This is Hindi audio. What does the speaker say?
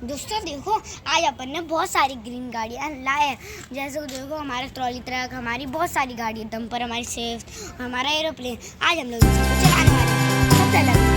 दोस्तों देखो, आज अपन ने बहुत सारी ग्रीन गाड़ियाँ लाए हैं। जैसे कि देखो, हमारा ट्रॉली ट्रक, हमारी बहुत सारी गाड़ी, डंपर, हमारी स्विफ्ट, हमारा एरोप्लेन। आज हम लोग इसको चलाने वाले हैं। सबसे अलग